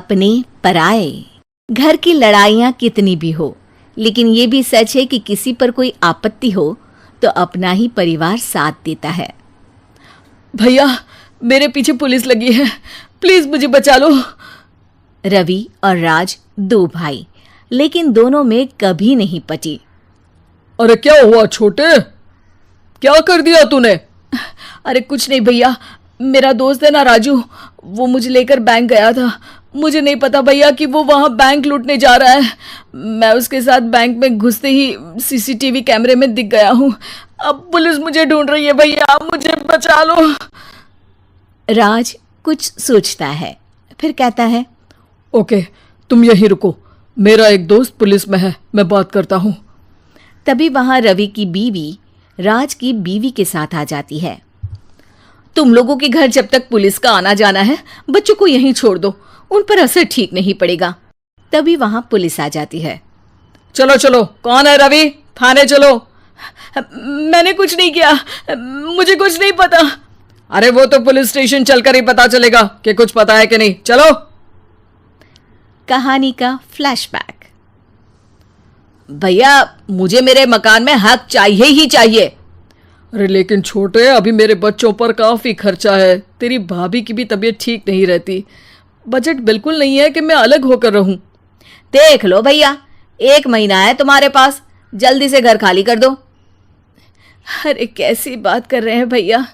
अपने पराए। घर की लड़ाइयाँ कितनी भी हो, लेकिन ये भी सच है कि किसी पर कोई आपत्ति हो तो अपना ही परिवार साथ देता है। भैया, मेरे पीछे पुलिस लगी है, प्लीज मुझे बचा लो। रवि और राज दो भाई, लेकिन दोनों में कभी नहीं पटी। अरे क्या हुआ छोटे, क्या कर दिया तूने? अरे कुछ नहीं भैया, मेरा दोस्त है ना राजू, वो मुझे लेकर बैंक गया था। मुझे नहीं पता भैया कि वो वहाँ बैंक लूटने जा रहा है। मैं उसके साथ बैंक में घुसते ही सीसीटीवी कैमरे में दिख गया हूँ। अब पुलिस मुझे ढूंढ रही है भैया, मुझे बचा लो। राज कुछ सोचता है, फिर कहता है, ओके, तुम यहीं रुको, मेरा एक दोस्त पुलिस में है, मैं बात करता हूँ। तभी वहाँ रवि की बीवी राज की बीवी के साथ आ जाती है। तुम लोगों के घर जब तक पुलिस का आना जाना है, बच्चों को यहीं छोड़ दो, उन पर असर ठीक नहीं पड़ेगा। तभी वहां पुलिस आ जाती है। चलो चलो, कौन है रवि, थाने चलो। मैंने कुछ नहीं किया, मुझे कुछ नहीं पता। अरे वो तो पुलिस स्टेशन चलकर ही पता चलेगा कि कुछ पता है कि नहीं, चलो। कहानी का फ्लैशबैक। भैया, मुझे मेरे मकान में हक चाहिए ही चाहिए। अरे लेकिन छोटे, अभी मेरे बच्चों पर काफी खर्चा है, तेरी भाभी की भी तबीयत ठीक नहीं रहती, बजट बिल्कुल नहीं है कि मैं अलग होकर रहूं। देख लो भैया, 1 महीना है तुम्हारे पास, जल्दी से घर खाली कर दो। अरे कैसी बात कर रहे हैं भैया,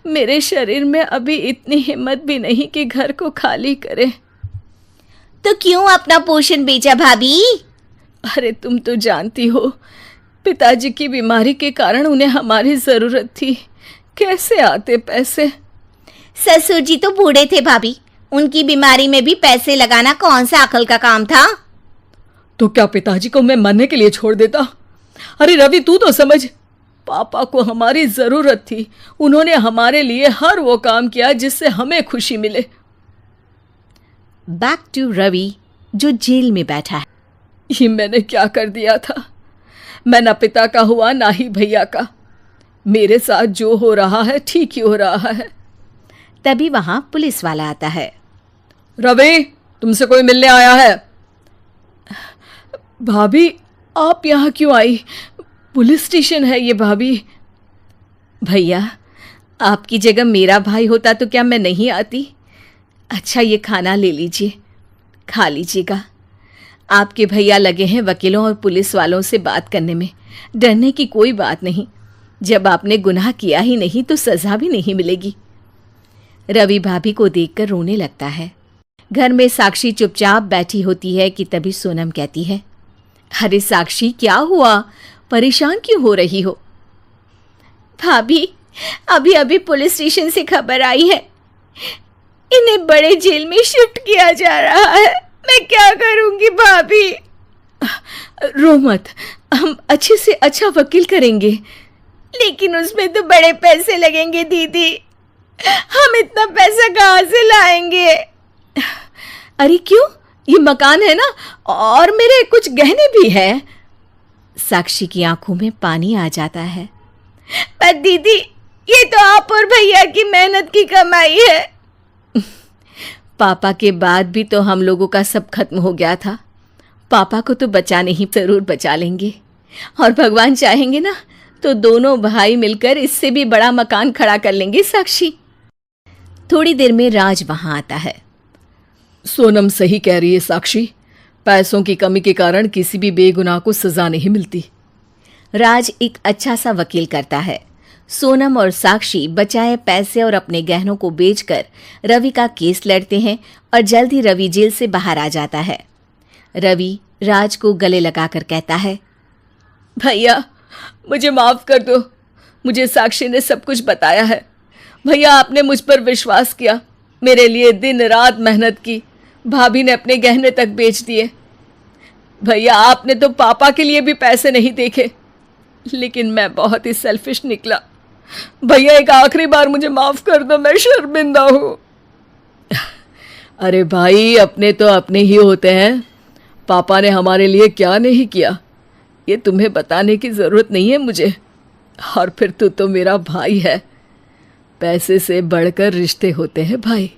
मेरे शरीर में अभी इतनी हिम्मत भी नहीं कि घर को खाली करे। तो क्यों अपना पोषण बेचा भाभी? अरे तुम तो जानती हो, पिताजी की बीमारी के कारण उन्हें हमारी जरूरत थी, कैसे आते पैसे। ससुर जी तो बूढ़े थे भाभी, उनकी बीमारी में भी पैसे लगाना कौन सा अकल का काम था। तो क्या पिताजी को मैं मरने के लिए छोड़ देता? अरे रवि, तू तो समझ, पापा को हमारी जरूरत थी, उन्होंने हमारे लिए हर वो काम किया जिससे हमें खुशी मिले। बैक टू रवि जो जेल में बैठा है। ये मैंने क्या कर दिया था? मैं ना पिता का हुआ ना ही भैया का, मेरे साथ जो हो रहा है ठीक ही हो रहा है। तभी वहां पुलिस वाला आता है। रवि, तुमसे कोई मिलने आया है। भाभी, आप यहाँ क्यों आई? पुलिस स्टेशन है ये भाभी। भैया, आपकी जगह मेरा भाई होता तो क्या मैं नहीं आती? अच्छा, ये खाना ले लीजिए, खा लीजिएगा। आपके भैया लगे हैं वकीलों और पुलिस वालों से बात करने में, डरने की कोई बात नहीं। जब आपने गुनाह किया ही नहीं तो सजा भी नहीं मिलेगी। रवि भाभी को देखकर रोने लगता है। घर में साक्षी चुपचाप बैठी होती है कि तभी सोनम कहती है, अरे साक्षी, क्या हुआ, परेशान क्यों हो रही हो? भाभी, अभी अभी पुलिस स्टेशन से खबर आई है, इन्हें बड़े जेल में शिफ्ट किया जा रहा है। मैं क्या करूंगी भाभी? रो मत, हम अच्छे से अच्छा वकील करेंगे। लेकिन उसमें तो बड़े पैसे लगेंगे दीदी, हम इतना पैसा कहाँ से लाएंगे? अरे क्यों, ये मकान है ना, और मेरे कुछ गहने भी हैं। साक्षी की आंखों में पानी आ जाता है। पर दीदी, ये तो आप और भैया की मेहनत की कमाई है। पापा के बाद भी तो हम लोगों का सब खत्म हो गया था, पापा को तो बचाने ही जरूर बचा लेंगे, और भगवान चाहेंगे ना तो दोनों भाई मिलकर इससे भी बड़ा मकान खड़ा कर लेंगे। साक्षी। थोड़ी देर में राज वहां आता है। सोनम सही कह रही है साक्षी, पैसों की कमी के कारण किसी भी बेगुनाह को सजा नहीं मिलती। राज एक अच्छा सा वकील करता है। सोनम और साक्षी बचाए पैसे और अपने गहनों को बेचकर रवि का केस लड़ते हैं और जल्द ही रवि जेल से बाहर आ जाता है। रवि राज को गले लगाकर कहता है, भैया मुझे माफ कर दो, मुझे साक्षी ने सब कुछ बताया है। भैया, आपने मुझ पर विश्वास किया, मेरे लिए दिन रात मेहनत की, भाभी ने अपने गहने तक बेच दिए। भैया, आपने तो पापा के लिए भी पैसे नहीं देखे, लेकिन मैं बहुत ही सेल्फिश निकला। भैया, एक आखिरी बार मुझे माफ कर दो, मैं शर्मिंदा हूँ। अरे भाई, अपने तो अपने ही होते हैं, पापा ने हमारे लिए क्या नहीं किया ये तुम्हें बताने की ज़रूरत नहीं है मुझे। और फिर तू तो मेरा भाई है, पैसे से बढ़कर रिश्ते होते हैं भाई।